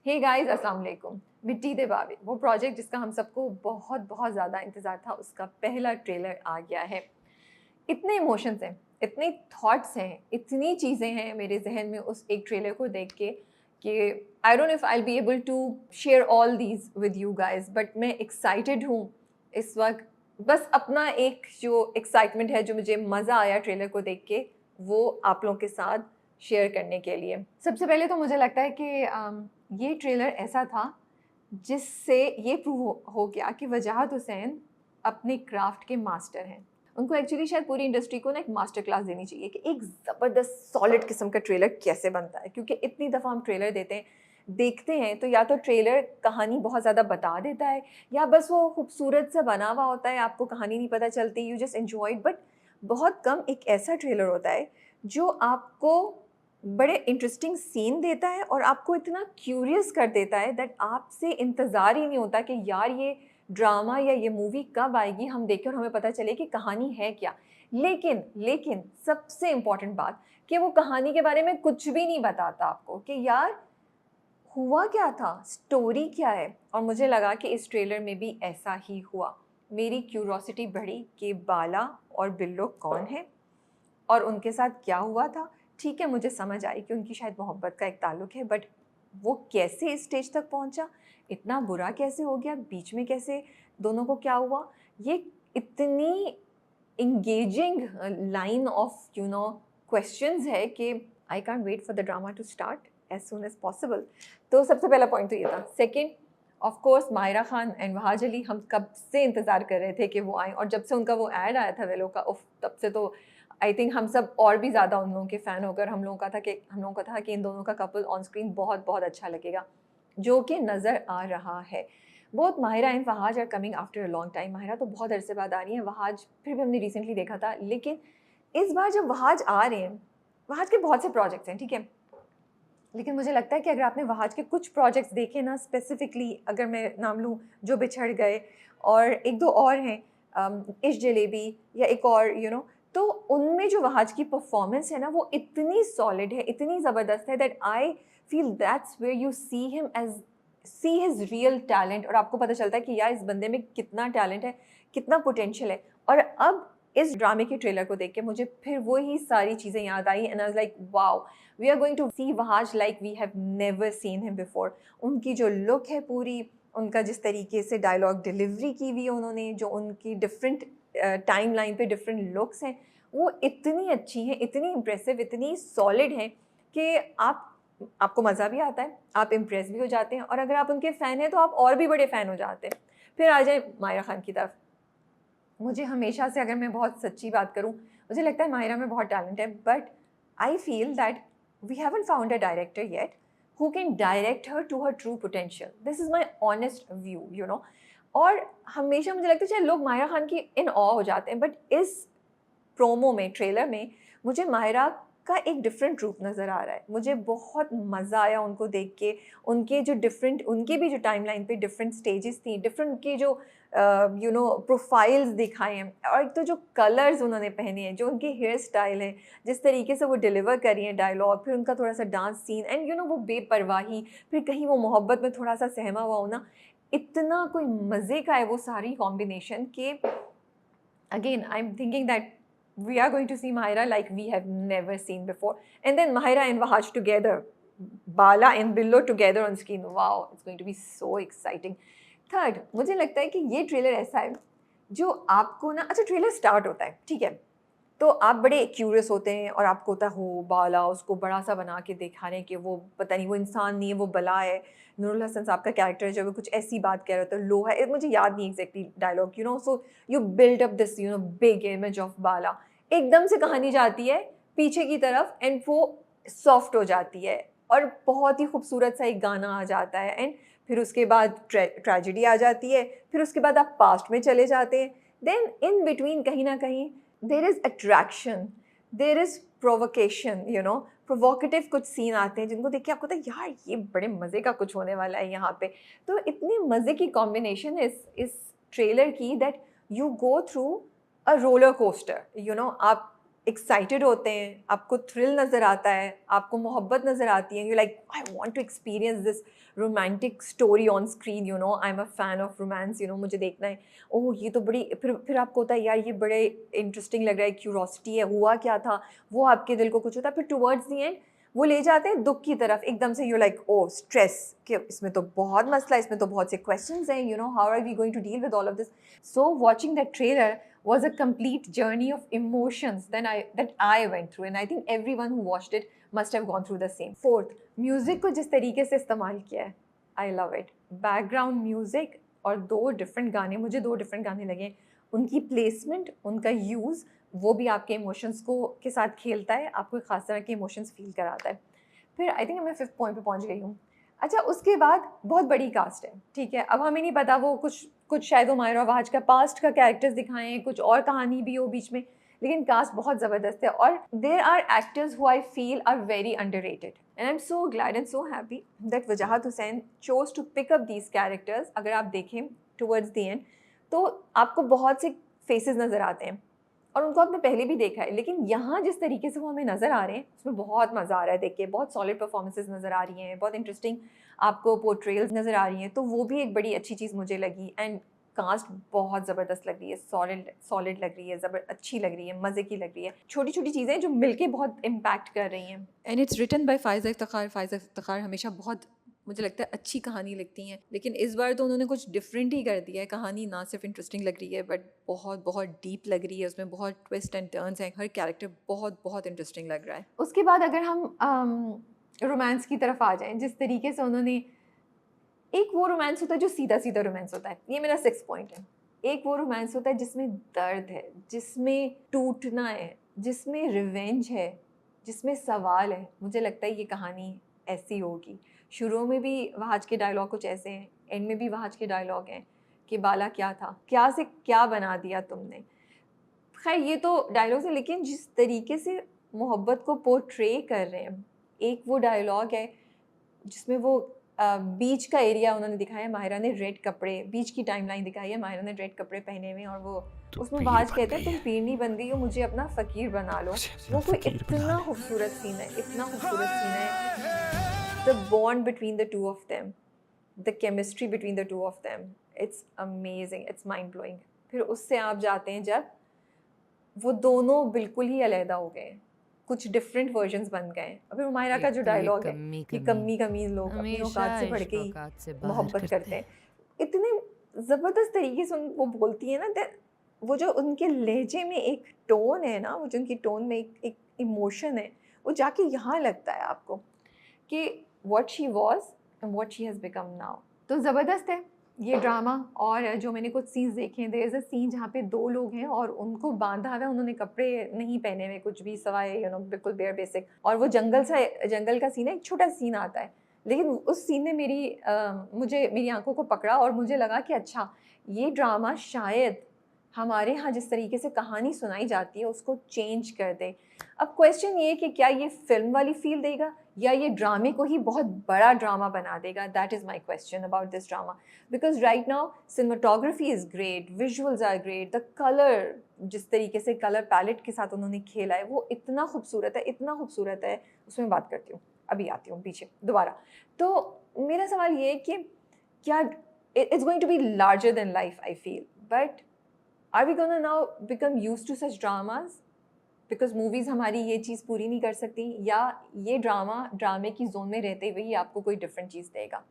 Hey guys, अस्सलाम वालेकुम। मिट्टी दे बावे, वो प्रोजेक्ट जिसका हम सबको बहुत बहुत ज़्यादा इंतज़ार था, उसका पहला ट्रेलर आ गया है। इतने इमोशंस हैं, इतने थॉट्स हैं, इतनी चीज़ें हैं मेरे जहन में उस एक ट्रेलर को देख के कि I don't know if I will be able to share all these with you guys, but मैं एक्साइटेड हूँ इस वक्त। बस अपना एक जो एक्साइटमेंट है, जो मुझे मज़ा आया ट्रेलर को देख के, वो आप लोगों के साथ शेयर करने के लिए। सबसे पहले तो मुझे लगता है कि ये ट्रेलर ऐसा था जिससे ये प्रूव हो गया कि वजाहत हुसैन अपने क्राफ्ट के मास्टर हैं। उनको एक्चुअली शायद पूरी इंडस्ट्री को ना एक मास्टर क्लास देनी चाहिए कि एक ज़बरदस्त सॉलिड किस्म का ट्रेलर कैसे बनता है, क्योंकि इतनी दफ़ा हम ट्रेलर देखते हैं तो या तो ट्रेलर कहानी बहुत ज़्यादा बता देता है, या बस वो खूबसूरत सा बना हुआ होता है, आपको कहानी नहीं पता चलती, यू जस्ट एन्जॉयड। बट बहुत कम एक ऐसा ट्रेलर होता है जो आपको बड़े इंटरेस्टिंग सीन देता है और आपको इतना क्यूरियस कर देता है दैट आपसे इंतज़ार ही नहीं होता कि यार ये ड्रामा या ये मूवी कब आएगी, हम देखें और हमें पता चले कि कहानी है क्या। लेकिन लेकिन सबसे इम्पॉर्टेंट बात कि वो कहानी के बारे में कुछ भी नहीं बताता आपको कि यार हुआ क्या था, स्टोरी क्या है। और मुझे लगा कि इस ट्रेलर में भी ऐसा ही हुआ। मेरी क्यूरोसिटी बढ़ी कि बाला और बिल्लो कौन है और उनके साथ क्या हुआ था। ठीक है, मुझे समझ आई कि उनकी शायद मोहब्बत का एक ताल्लुक है, बट वो कैसे इस स्टेज तक पहुंचा, इतना बुरा कैसे हो गया, बीच में कैसे दोनों को क्या हुआ। ये इतनी इंगेजिंग लाइन ऑफ क्वेश्चंस है कि I can't wait for the drama to start as soon as possible. तो सबसे पहला पॉइंट तो ये था। Second, of course Maira Khan and Wahaj Ali, हम कब से इंतज़ार कर रहे थे कि वो आएँ, और जब से उनका वो ऐड आया था वेलो का, उफ, तब से तो आई थिंक हम सब और भी ज़्यादा उन लोगों के फ़ैन होकर हम लोगों का था कि इन दोनों का कपल ऑन स्क्रीन बहुत बहुत अच्छा लगेगा, जो कि नज़र आ रहा है। Both Mahira and Fahaj are coming after a long time. Mahira तो बहुत अरसे बाद आ रही हैं, वहाज फिर भी हमने रिसेंटली देखा था, लेकिन इस बार जब वहाज आ रहे हैं, वहाज के बहुत से प्रोजेक्ट्स हैं, ठीक है, लेकिन मुझे लगता है कि अगर आपने वहाज के कुछ प्रोजेक्ट्स देखे ना, स्पेसिफिकली अगर मैं नाम लूँ, जो बिछड़ गए और एक दो और हैं, इश्क जलेबी या एक और तो उनमें जो वहाज की परफॉर्मेंस है ना, वो इतनी सॉलिड है, इतनी ज़बरदस्त है that I feel that's where you see him as see his real talent. और आपको पता चलता है कि यार इस बंदे में कितना टैलेंट है, कितना पोटेंशियल है। और अब इस ड्रामे के ट्रेलर को देख के मुझे फिर वही सारी चीज़ें याद आई and I was like wow, we are going to see Wahaj like we have never seen him before. उनकी जो लुक है पूरी, उनका जिस तरीके से डायलॉग डिलीवरी की हुई है उन्होंने, जो उनकी डिफरेंट टाइम लाइन पे डिफरेंट लुक्स हैं, वो इतनी अच्छी हैं, इतनी इम्प्रेसिव, इतनी सॉलिड हैं कि आपको मज़ा भी आता है, आप इम्प्रेस भी हो जाते हैं, और अगर आप उनके फ़ैन हैं तो आप और भी बड़े फ़ैन हो जाते हैं। फिर आ जाए मायरा खान की तरफ। मुझे हमेशा से, अगर मैं बहुत सच्ची बात करूँ, मुझे लगता है माहिरा में बहुत टैलेंट है, but I feel that we haven't found a director yet who can direct her to her true potential. This is my honest view. और हमेशा मुझे लगता है चाहे लोग माहिरा खान की इन ऑ हो जाते हैं, बट इस प्रोमो में, ट्रेलर में, मुझे माहिरा का एक डिफरेंट रूप नज़र आ रहा है। मुझे बहुत मज़ा आया उनको देख के, उनके जो डिफरेंट, उनके भी जो टाइमलाइन पे डिफरेंट स्टेजेस थी, डिफरेंट उनकी जो प्रोफाइल्स दिखाए हैं, और एक तो जो कलर्स उन्होंने पहने हैं, जो उनके हेयर स्टाइल है, जिस तरीके से वो डिलीवर करी हैं डायलॉग, फिर उनका थोड़ा सा डांस सीन एंड वो बेपरवाही, फिर कहीं वो मोहब्बत में थोड़ा सा सहमा हुआ होना, इतना कोई मज़े का है वो सारी कॉम्बिनेशन के again I'm thinking that we are going to see Mahira like we have never seen before, and then Mahira and Wahaj together, Bala and Billo together on screen. Wow, it's going to be so exciting. Third, मुझे लगता है कि ये trailer ऐसा है जो आपको ना, अच्छा ट्रेलर स्टार्ट होता है, ठीक है, तो आप बड़े क्यूरियस होते हैं और आपको होता है हो बाला, उसको बड़ा सा बना के दिखा रहे हैं कि वो पता नहीं, वो इंसान नहीं है, वो बला है। नूरुल हसन साहब का कैरेक्टर है, जब वो कुछ ऐसी बात कह रहे होते हैं, लोहा है, मुझे याद नहीं exactly dialogue, so you build up this big image of Bala. एकदम से कहानी जाती है पीछे की तरफ एंड वो सॉफ्ट हो जाती है और बहुत ही खूबसूरत सा एक गाना आ जाता है, एंड फिर उसके बाद ट्रेजिडी आ जाती है, फिर उसके बाद आप पास्ट में चले जाते हैं, देन इन बिटवीन कहीं ना कहीं there is attraction, there is provocation, provocative कुछ सीन आते हैं जिनको देख के आपको लगता है यार ये बड़े मज़े का कुछ होने वाला है यहाँ पे। तो इतनी मज़े की कॉम्बिनेशन इस ट्रेलर की that you go through a roller coaster. आप एक्साइटेड होते हैं, आपको थ्रिल नज़र आता है, आपको मोहब्बत नज़र आती है, you like I want to experience this romantic story on screen, you know I am a fan of romance, you know मुझे देखना है, ओह ये तो बड़ी, फिर आपको होता है यार ये बड़े इंटरेस्टिंग लग रहा है, क्यूरोसिटी है, हुआ क्या था, वो आपके दिल को कुछ होता है, फिर टुवर्ड्स दी एंड वो ले जाते हैं दुख की तरफ एकदम से, यू लाइक ओ स्ट्रेस कि इसमें तो बहुत मसला है, इसमें तो बहुत से क्वेश्चंस हैं, you know how are we going to deal with all of this. So watching that trailer was a complete journey of emotions that I went through, and I think everyone who watched it must have gone through the same. Fourth, music को जिस तरीके से इस्तेमाल किया है, I love it. Background music और मुझे दो डिफरेंट गाने लगे, उनकी प्लेसमेंट, उनका यूज़, वो भी आपके इमोशंस को के साथ खेलता है, आपको एक खास तरह के इमोशंस फील कराता है. फिर आई थिंक मैं 5th पॉइंट पे पहुंच गई हूँ. अच्छा, उसके बाद बहुत बड़ी कास्ट है, ठीक है, अब हमें नहीं पता वो कुछ शायद हुमायूं आवाज का पास्ट का कैरेक्टर्स दिखाएं, कुछ और कहानी भी हो बीच में, लेकिन कास्ट बहुत ज़बरदस्त है और there are actors who I feel are very underrated, and I am so glad and so happy that Wajahat Hussain chose to pick up these characters. अगर आप देखें टुवर्ड्स द एंड तो आपको बहुत से फेसेस नज़र आते हैं और उनको आपने पहले भी देखा है, लेकिन यहाँ जिस तरीके से वो हमें नज़र आ रहे हैं उसमें बहुत मज़ा आ रहा है देख के, बहुत सॉलिड परफॉर्मेंसेज नज़र आ रही हैं, बहुत इंटरेस्टिंग आपको पोर्ट्रेल्स नज़र आ रही हैं, तो वो भी एक बड़ी अच्छी चीज़ मुझे लगी. एंड कास्ट बहुत ज़बरदस्त लग रही है, सॉलिड लग रही है, अच्छी लग रही है, मज़े की लग रही है, छोटी छोटी चीज़ें जो मिलके बहुत इम्पैक्ट कर रही हैं. And it's written by Faiza Iftikhar. Faiza Iftikhar हमेशा बहुत, मुझे लगता है, अच्छी कहानी लिखती हैं, लेकिन इस बार तो उन्होंने कुछ डिफरेंट ही कर दिया है. कहानी ना सिर्फ इंटरेस्टिंग लग रही है बट बहुत बहुत डीप लग रही है, उसमें बहुत ट्विस्ट एंड टर्न्स हैं, हर कैरेक्टर बहुत बहुत इंटरेस्टिंग लग रहा है. उसके बाद अगर हम रोमांस की तरफ आ जाएं, जिस तरीके से उन्होंने, एक वो रोमांस होता है जो सीधा सीधा रोमांस होता है, ये मेरा 6th पॉइंट है. एक वो रोमांस होता है जिसमें दर्द है, जिसमें टूटना है, जिसमें रिवेंज है, जिसमें सवाल है. मुझे लगता है ये कहानी ऐसी होगी. शुरू में भी वहाज के डायलॉग कुछ ऐसे हैं, एंड में भी वहाज के डायलॉग हैं कि बाला क्या था, क्या से क्या बना दिया तुमने. खैर ये तो डायलॉग्स हैं, लेकिन जिस तरीके से मोहब्बत को पोर्ट्रे कर रहे हैं, एक वो डायलॉग है जिसमें वो बीच का एरिया उन्होंने दिखाया है, माहिरा ने रेड कपड़े, बीच की टाइमलाइन दिखाई है, माहिरा ने रेड कपड़े पहने हुए, और वो उसमें वहाज कहते हैं तुम पीरनी बन गई हो, मुझे अपना फ़कीर बना लो. वो कोई इतना खूबसूरत सीन है, इतना खूबसूरत सीन है. The bond between the two of them, the chemistry between the two of them, it's amazing, it's mind blowing. फिर उससे आप जाते हैं जब वो दोनों बिल्कुल ही अलहदा हो गए, कुछ डिफरेंट वर्जन्स बन गए. अभी हुमायरा का जो डायलॉग है कि कमी कमी लोग अपनी औकात से बढ़ के ही मोहब्बत करते हैं, इतने ज़बरदस्त तरीके से वो बोलती है ना, वो जो उनके लहजे में एक टोन है ना, वो जो उनकी टोन में एक इमोशन है, वो जाके यहाँ लगता है आपको कि what she was and what she has become now. तो ज़बरदस्त है ये ड्रामा. और जो मैंने कुछ सीन्स देखे हैं, देयर इज़ अ सीन जहाँ पे दो लोग हैं और उनको बांधा हुआ है, उन्होंने कपड़े नहीं पहने हुए कुछ भी, सवाए यू नो बिल्कुल बेयर बेसिक, और वो जंगल का सीन है, एक छोटा सीन आता है, लेकिन उस सीन ने मुझे मेरी आंखों को पकड़ा और मुझे लगा कि अच्छा, ये ड्रामा शायद हमारे यहाँ जिस तरीके से कहानी सुनाई जाती है उसको चेंज कर दे. अब क्वेश्चन ये है कि क्या ये फिल्म वाली फील देगा या ये ड्रामे को ही बहुत बड़ा ड्रामा बना देगा. That is my question about this drama, because right now cinematography is great, visuals are great, the colour, जिस तरीके से कलर पैलेट के साथ उन्होंने खेला है वो इतना खूबसूरत है, इतना खूबसूरत है. उसमें बात करती हूँ, अभी आती हूँ पीछे दोबारा. तो मेरा सवाल ये है कि क्या it's going to be larger than life, I feel, but are we gonna now become used to such dramas because movies हमारी ये चीज़ पूरी नहीं कर सकती, या ये ड्रामे की जोन में रहते हुए ही आपको कोई डिफरेंट चीज़ देगा.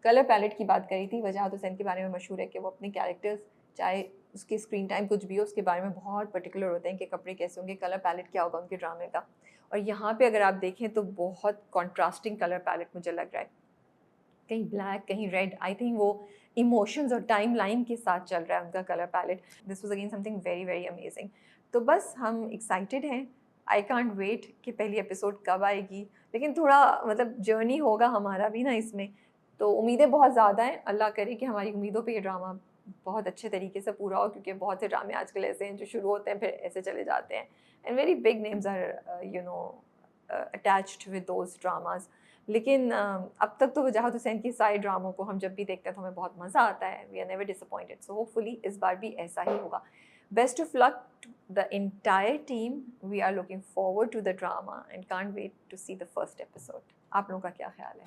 कलर पैलेट की बात करी थी, वजाहत हुसैन के बारे में मशहूर है कि वो अपने कैरेक्टर्स, चाहे उसके स्क्रीन टाइम कुछ भी हो, उसके बारे में बहुत पर्टिकुलर होते हैं कि कपड़े कैसे होंगे, कलर पैलेट क्या होगा उनके ड्रामे का. और यहाँ पे अगर आप देखें तो बहुत कॉन्ट्रास्टिंग कलर पैलेट मुझे लग रहा है, कहीं ब्लैक कहीं रेड. आई थिंक वो इमोशंस और टाइम लाइन के साथ चल रहा है उनका colour palette. This was again something very very amazing. तो बस हम एक्साइटेड हैं, आई कांट वेट कि पहली एपिसोड कब आएगी, लेकिन थोड़ा मतलब जर्नी होगा हमारा भी ना इसमें, तो उम्मीदें बहुत ज़्यादा हैं. अल्लाह करे कि हमारी उम्मीदों पे ये ड्रामा बहुत अच्छे तरीके से पूरा हो, क्योंकि बहुत से ड्रामे आजकल ऐसे हैं जो शुरू होते हैं फिर ऐसे चले जाते हैं, and very big names are you know attached with those dramas. लेकिन अब तक तो वजाहत हुसैन की सारे ड्रामों को हम जब भी देखते हैं तो हमें बहुत मज़ा आता है, we are never disappointed. So hopefully इस बार भी ऐसा ही होगा. Best of luck the entire team. We are looking forward to the drama and can't wait to see the first episode. आप लोगों का क्या ख्याल है?